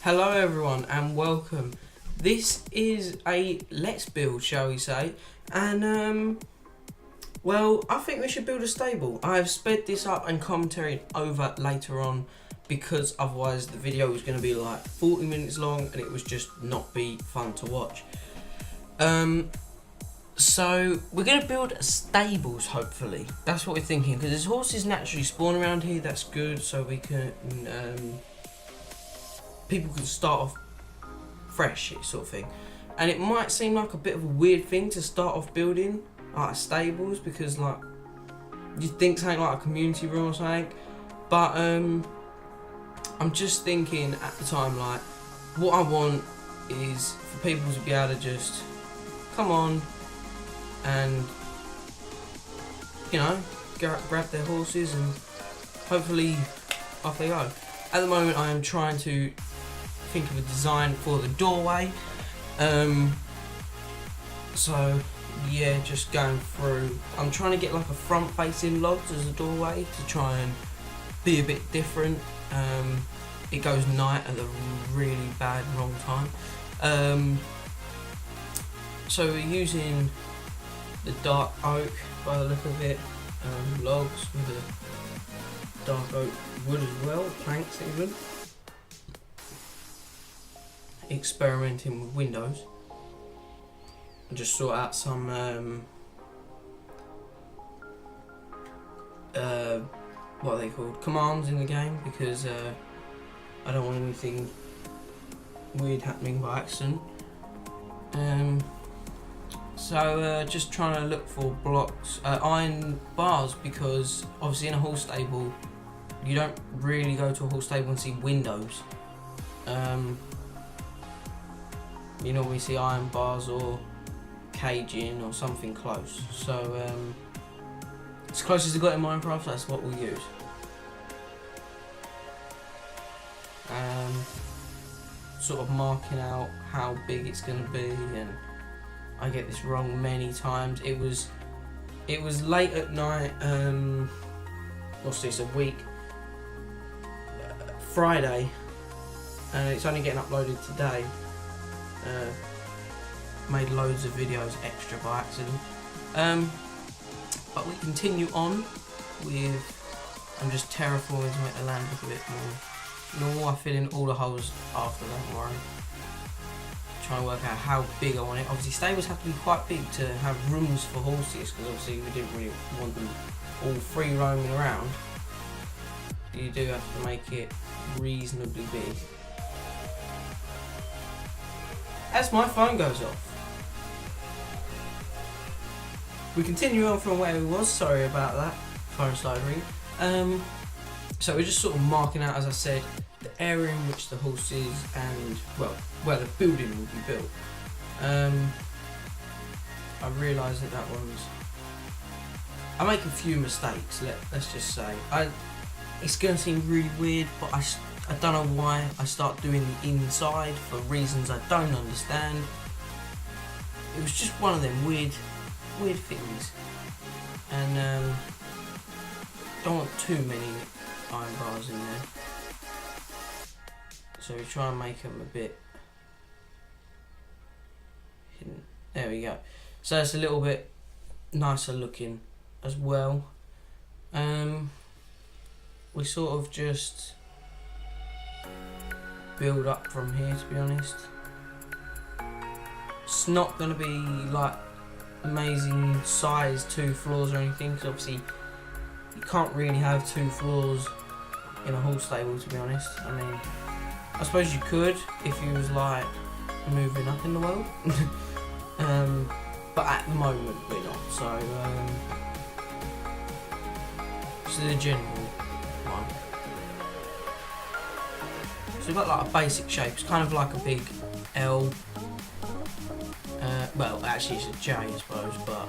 Hello everyone and welcome. This is a let's build, shall we say, and well, I think we should build a stable. I've sped this up and commentary over later on because otherwise the video was going to be like 40 minutes long and it was just not be fun to watch. So we're going to build stables, hopefully. That's what we're thinking, because there's horses naturally spawn around here. That's good, so we can people can start off fresh, sort of thing. And it might seem like a bit of a weird thing to start off building like stables, because like you'd think something like a community room or something, but I'm just thinking at the time, like, what I want is for people to be able to just come on and, you know, grab their horses and hopefully off they go. At the moment I am trying to think of a design for the doorway, so yeah, just going through. I'm trying to get like a front facing logs as a doorway to try and be a bit different. It goes night at a really bad wrong time, so we're using the dark oak by the look of it, logs with the dark oak wood as well, planks even. Experimenting with windows and just sort out some what are they called, commands in the game, because I don't want anything weird happening by accident. So just trying to look for blocks, iron bars, because obviously in a horse stable you don't really go to a horse stable and see windows. You normally see iron bars or caging or something close. So as close as I got in Minecraft, that's what we'll use. Sort of marking out how big it's going to be, and I get this wrong many times. It was late at night. What's this? A week? Friday, and it's only getting uploaded today. Made loads of videos extra by accident. But we continue on with. I'm just terraforming to make the land look a bit more normal. I fill in all the holes after, don't worry. Trying to work out how big I want it. Obviously stables have to be quite big to have rooms for horses, because obviously we didn't really want them all free roaming around. You do have to make it reasonably big. As my phone goes off. We continue on from where we was, sorry about that, phone started ringing. So we're just sort of marking out, as I said, the area in which the horses and, well, where the building will be built. I realised that one's... I make a few mistakes, let's just say. It's going to seem really weird, but I don't know why I start doing the inside for reasons I don't understand. It was just one of them weird things, and don't want too many iron bars in there. So we try and make them a bit hidden. There we go. So it's a little bit nicer looking as well. We sort of just build up from here, to be honest. It's not going to be like amazing size 2 floors or anything, because obviously you can't really have 2 floors in a horse stable, to be honest. I mean, I suppose you could if you was like moving up in the world, but at the moment we're not. So the general one. So we've got like a basic shape. It's kind of like a big L. Well, actually it's a J, I suppose, but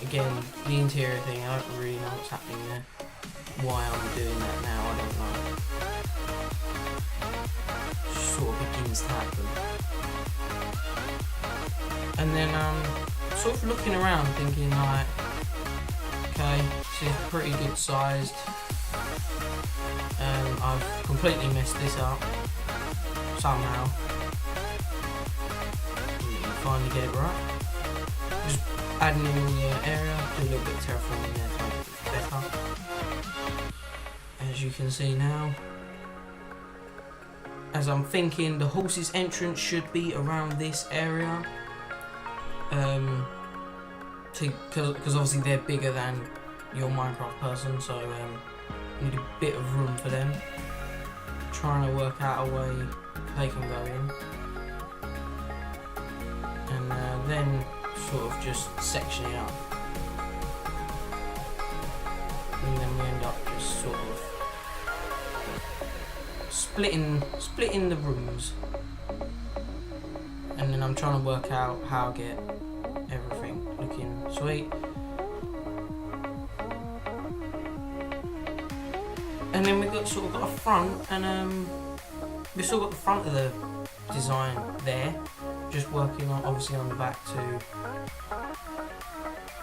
again, the interior thing, I don't really know what's happening there. Why I'm doing that now, I don't know. Just sort of begins to happen. And then sort of looking around thinking like, okay, this is pretty good sized. I've completely messed this up somehow. Finally get it right. Just adding in the area, do a little bit of terraforming there to make it better. As you can see now, as I'm thinking, the horse's entrance should be around this area. Because obviously they're bigger than your Minecraft person, so need a bit of room for them. Trying to work out a way they can go in, and then sort of just section it up, and then we end up just sort of splitting the rooms, and then I'm trying to work out how to get everything looking sweet. And then we've got sort of got a front, and we've still got the front of the design there, just working on obviously on the back to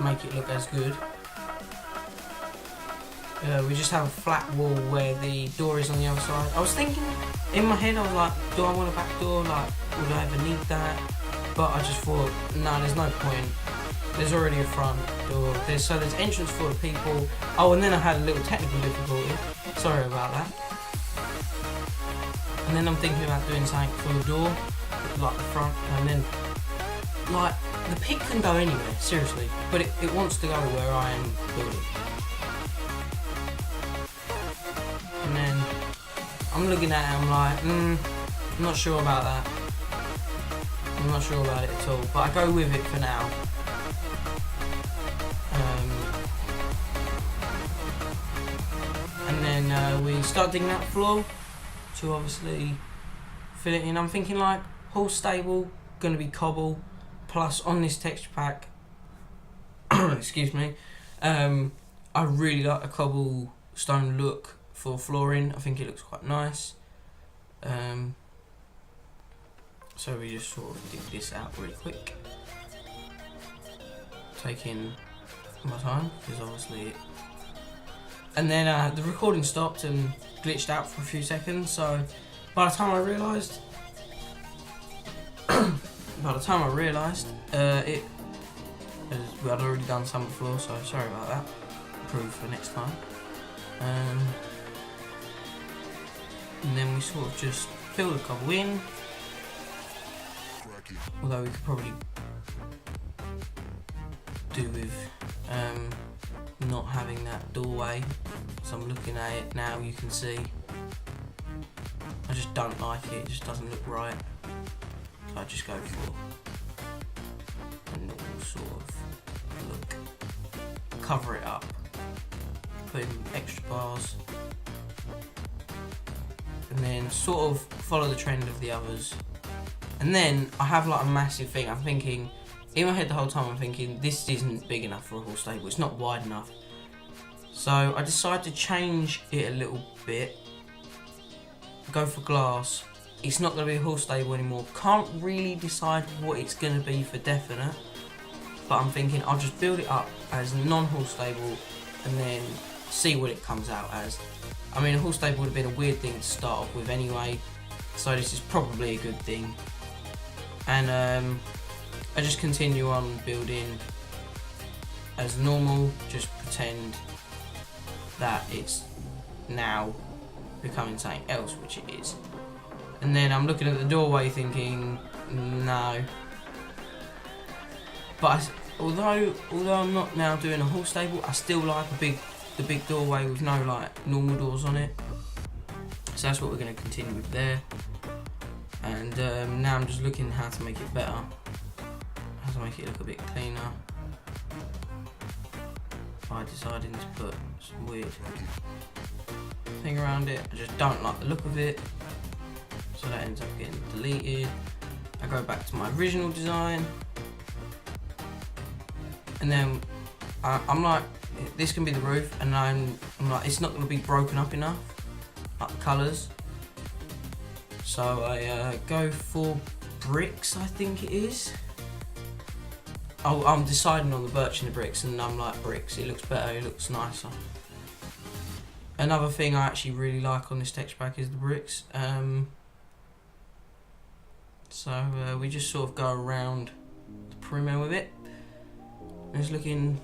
make it look as good. We just have a flat wall where the door is on the other side. I was thinking in my head, I was like, do I want a back door? Like, would I ever need that? But I just thought, no, there's no point. There's already a front door. There's entrance for the people. Oh, and then I had a little technical difficulty. Sorry about that. And then I'm thinking about doing something for the door, like the front, and then, like, the pig can go anywhere, seriously, but it wants to go where I am building. And then I'm looking at it, I'm like, I'm not sure about that. I'm not sure about it at all, but I go with it for now. And then we start digging out the floor to obviously fill it in. I'm thinking like horse stable, gonna be cobble, plus on this texture pack, excuse me, I really like the cobblestone look for flooring. I think it looks quite nice. So we just sort of dig this out really quick, taking my time because obviously. And then the recording stopped and glitched out for a few seconds. So by the time I realised, it we had already done some before. So sorry about that. Improve for next time. And then we sort of just fill the cobble in. Although we could probably do with not having that doorway. So I'm looking at it now, you can see I just don't like it, it just doesn't look right. So I just go for a normal sort of look. Cover it up, put in extra bars, and then sort of follow the trend of the others. And then I have like a massive thing, I'm thinking, in my head the whole time I'm thinking, this isn't big enough for a horse stable, it's not wide enough. So I decided to change it a little bit, go for glass. It's not going to be a horse stable anymore. Can't really decide what it's going to be for definite, but I'm thinking I'll just build it up as non-horse stable and then see what it comes out as. I mean, a horse stable would have been a weird thing to start off with anyway, so this is probably a good thing. And I just continue on building as normal, just pretend that it's now becoming something else, which it is. And then I'm looking at the doorway thinking, no. But although I'm not now doing a horse stable, I still like the big doorway with no like normal doors on it. So that's what we're going to continue with there. And now I'm just looking how to make it better, how to make it look a bit cleaner, by deciding to put some weird thing around it. I just don't like the look of it, so that ends up getting deleted. I go back to my original design, and then I'm like, this can be the roof, and I'm like, it's not going to be broken up enough, like the colours. So I go for bricks, I think it is. I'm deciding on the birch and the bricks, and I'm like, bricks, it looks better, it looks nicer. Another thing I actually really like on this texture pack is the bricks. So we just sort of go around the perimeter with it. It's looking,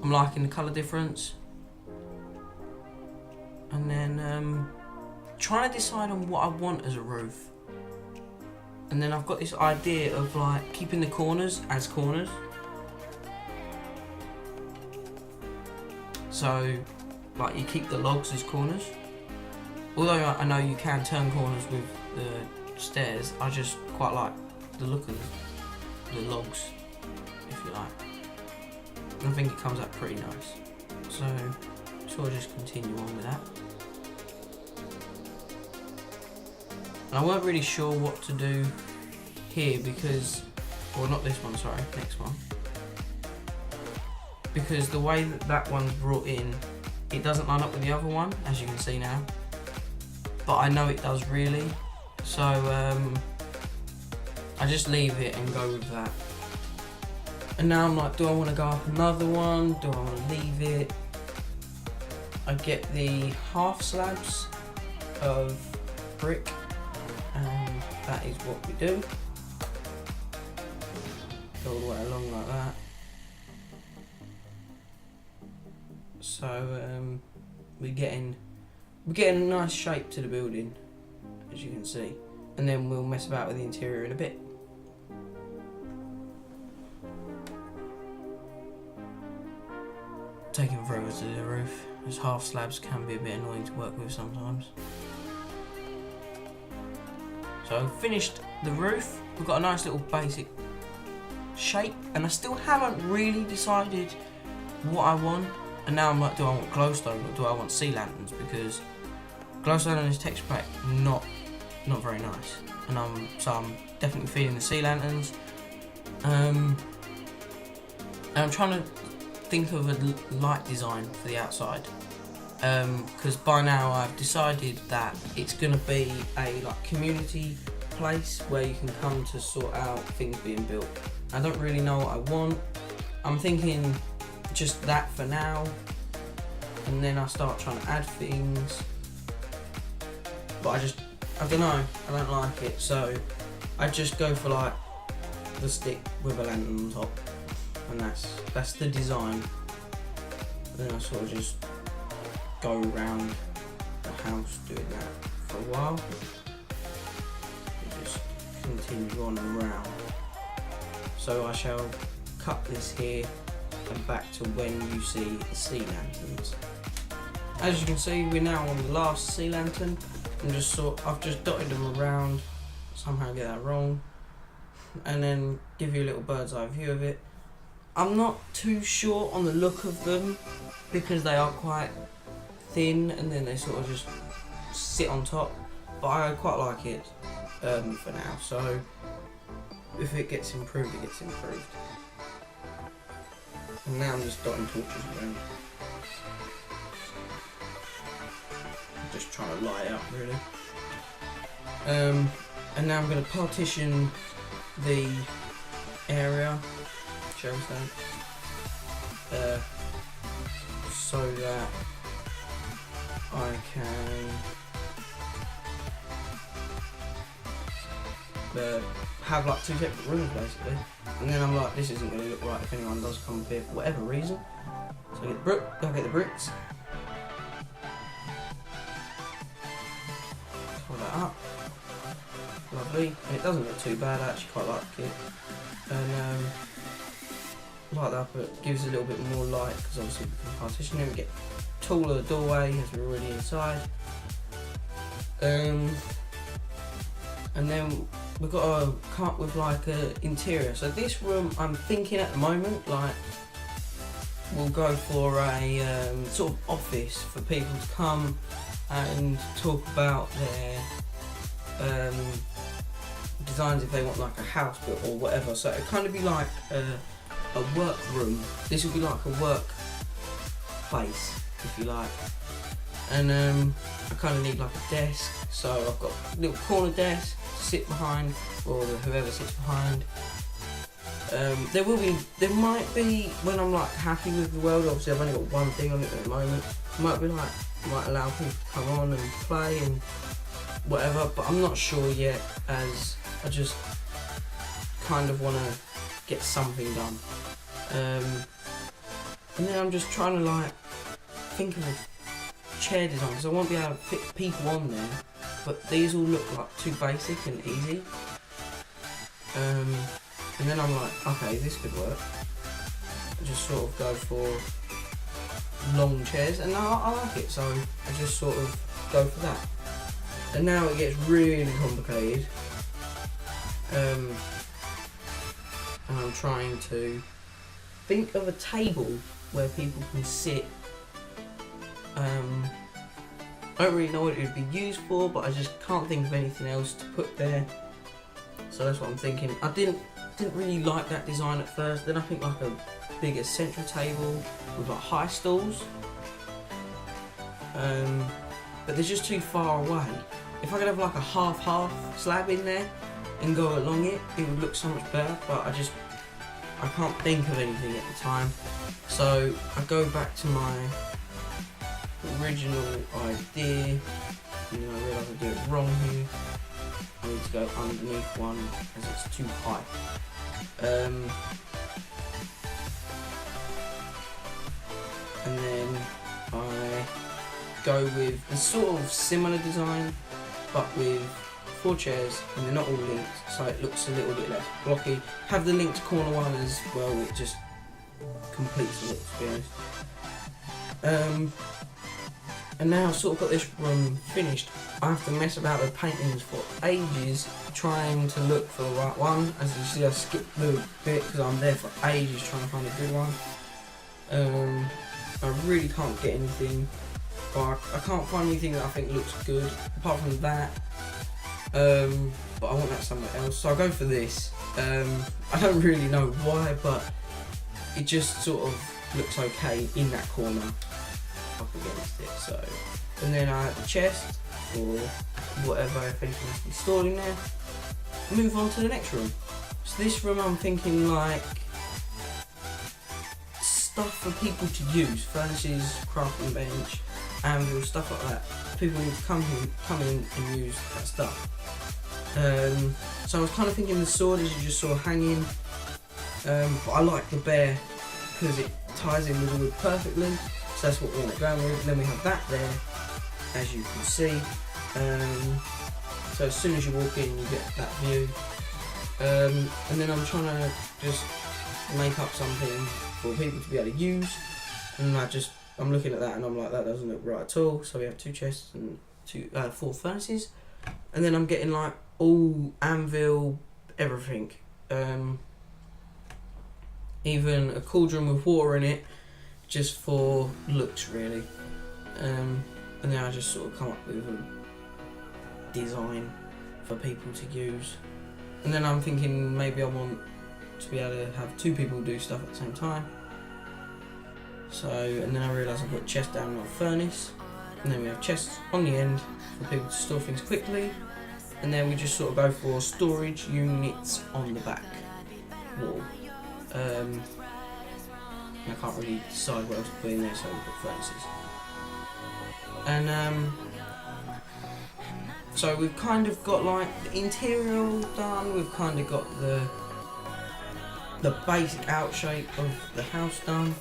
I'm liking the colour difference. And then trying to decide on what I want as a roof. And then I've got this idea of like keeping the corners as corners. So like you keep the logs as corners. Although I know you can turn corners with the stairs, I just quite like the look of the logs, if you like. And I think it comes out pretty nice. So sort of just continue on with that. And I weren't really sure what to do here because, well, not this one, sorry, next one. Because the way that that one's brought in, it doesn't line up with the other one, as you can see now. But I know it does really, so I just leave it and go with that. And now I'm like, do I want to go up another one? Do I want to leave it? I get the half slabs of brick, and that is what we do. Go all the way along like that. So we're getting a nice shape to the building, as you can see, and then we'll mess about with the interior in a bit. Taking forever to do the roof, as half slabs can be a bit annoying to work with sometimes. So I've finished the roof, we've got a nice little basic shape, and I still haven't really decided what I want. And now I'm like, do I want glowstone or do I want sea lanterns? Because glowstone on this texture pack, not very nice. And so I'm definitely feeling the sea lanterns. And I'm trying to think of a light design for the outside. Because by now I've decided that it's going to be a like community place where you can come to sort out things being built. I don't really know what I want. I'm thinking just that for now, and then I start trying to add things, but I don't know, I don't like it, so I just go for like the stick with a lantern on top, and that's the design. And then I sort of just go around the house doing that for a while, and just continue on around. So I shall cut this here and back to when you see the sea lanterns. As you can see, we're now on the last sea lantern. I've just dotted them around, somehow get that wrong, and then give you a little bird's eye view of it. I'm not too sure on the look of them because they are quite thin and then they sort of just sit on top, but I quite like it for now. So if it gets improved, it gets improved. And now I'm just dotting torches around. I'm just trying to light it up really. And now I'm going to partition the area, shall we say, so that I can have like two separate rooms basically. And then I'm like, this isn't going to look right if anyone does come up here for whatever reason. So I get the bricks. Pull that up. Lovely. And it doesn't look too bad, I actually quite like it. And like that, but it gives a little bit more light because obviously we can partition it. We get taller doorway as we're already inside. And then we've got to come up with like an interior. So this room, I'm thinking at the moment, like we'll go for a sort of office for people to come and talk about their designs if they want like a house built or whatever. So it'd kind of be like a work room. This would be like a work place, if you like. And I kind of need like a desk. So I've got a little corner desk to sit behind, or whoever sits behind. There might be when I'm like happy with the world. Obviously, I've only got one thing on it at the moment. Might be like might allow people to come on and play and whatever, but I'm not sure yet. As I just kind of want to get something done, and then I'm just trying to like think of a chair design because I won't be able to fit people on there. But these all look like too basic and easy. And then I'm like, okay, this could work. I just sort of go for long chairs, and I like it, so I just sort of go for that. And now it gets really complicated. And I'm trying to think of a table where people can sit. I don't really know what it would be used for, but I just can't think of anything else to put there. So that's what I'm thinking. I didn't really like that design at first. Then I think like a bigger central table with like high stools. But they're just too far away. If I could have like a half slab in there and go along it, it would look so much better. But I can't think of anything at the time. So I go back to my original idea, and then I realise I do it wrong here. I need to go underneath one as it's too high. And then I go with a sort of similar design, but with 4 chairs, and they're not all linked, so it looks a little bit less blocky. Have the linked corner one as well, it just completes the look, to be honest. And now I've sort of got this room finished, I have to mess about with paintings for ages trying to look for the right one. As you see, I skipped the bit because I'm there for ages trying to find a good one. I really can't get anything, but I can't find anything that I think looks good apart from that. But I want that somewhere else, so I'll go for this. I don't really know why, but it just sort of looks okay in that corner up against it. So, and then I have the chest or whatever, if anything has to be stored in there. Move on to the next room. So this room I'm thinking like stuff for people to use, furnaces, crafting bench, anvil, stuff like that. People need to come in and use that stuff. So I was kind of thinking the sword is just sort of hanging, but I like the bear because it ties in with the wood perfectly. So that's what we want to go with. Then we have that there, as you can see. So as soon as you walk in, you get that view. And then I'm trying to just make up something for people to be able to use. And I'm looking at that and I'm like, that doesn't look right at all. So we have 2 chests and 4 furnaces. And then I'm getting like all anvil, everything. Even a cauldron with water in it, just for looks really. And then I just sort of come up with a design for people to use. And then I'm thinking maybe I want to be able to have 2 people do stuff at the same time. So, and then I realise I've got chests down my furnace, and then we have chests on the end for people to store things quickly, and then we just sort of go for storage units on the back wall. I can't really decide what else to put in there, so we put furnaces. And so we've kind of got like the interior all done, we've kind of got the basic out shape of the house done,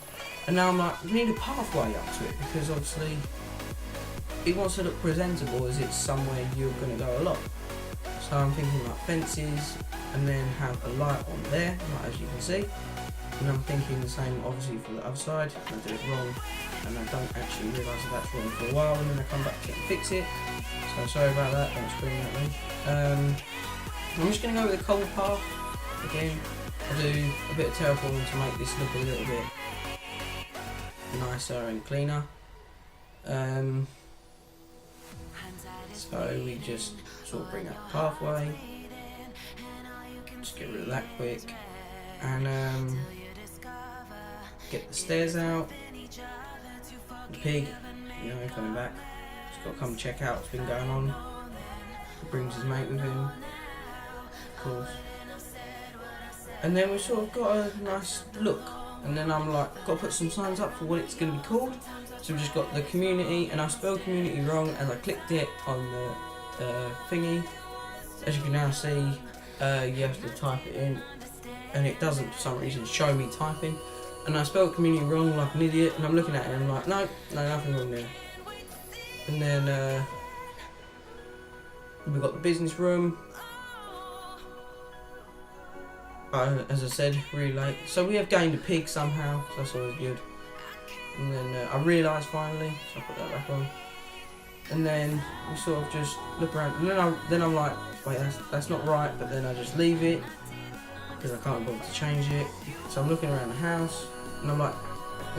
and now I'm like, we need a pathway up to it because obviously it wants to look presentable as it's somewhere you're going to go a lot. So I'm thinking like fences, and then have a light on there, like as you can see. And I'm thinking the same obviously for the other side. I did it wrong and I don't actually realise that that's wrong for a while, and then I come back to it and fix it. So sorry about that, don't scream at me. I'm just going to go with the cold path again. I'll do a bit of terraforming to make this look a little bit nicer and cleaner. So we just sort of bring up the pathway, just get rid of that quick, and get the stairs out. The pig, coming back, just got to come check out what's been going on. He brings his mate with him, of course. And then we sort of got a nice look. And then I'm like, got to put some signs up for what it's going to be called. So we just got the community, and I spelled community wrong as I clicked it on the thingy. As you can now see, you have to type it in, and it doesn't for some reason show me typing. And I spelled community wrong like an idiot, and I'm looking at it and I'm like, no, nothing wrong there. And then we've got the business room. As I said, really late. So we have gained a pig somehow, so that's always good. And then I realised finally, so I put that back on. And then we sort of just look around, and then I'm like, wait, that's not right. But then I just leave it because I can't bother to change it. So I'm looking around the house, and I'm like,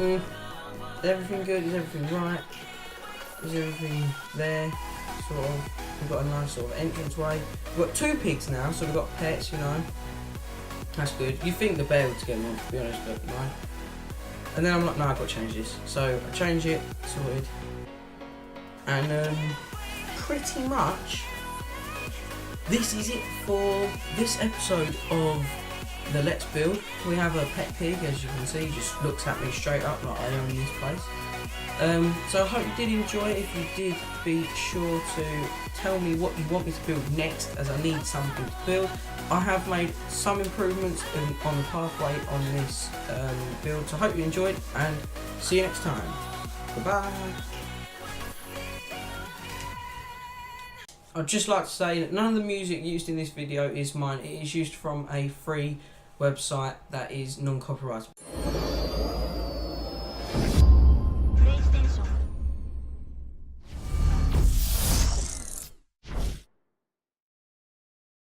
is everything good? Is everything right? Is everything there? Sort of. We've got a nice sort of entranceway. We've got 2 pigs now, so we've got pets, you know. That's good. You think the bear would get one, to be honest, but no. And then I'm like, no, I've got to change this. So I change it, sorted. And pretty much, this is it for this episode of the Let's Build. We have a pet pig, as you can see, he just looks at me straight up like I own this place. So I hope you did enjoy it. If you did, be sure to tell me what you want me to build next, as I need something to build. I have made some improvements on the pathway on this build, so I hope you enjoyed, and see you next time. Goodbye. I'd just like to say that none of the music used in this video is mine. It is used from a free website that is non-copyrighted.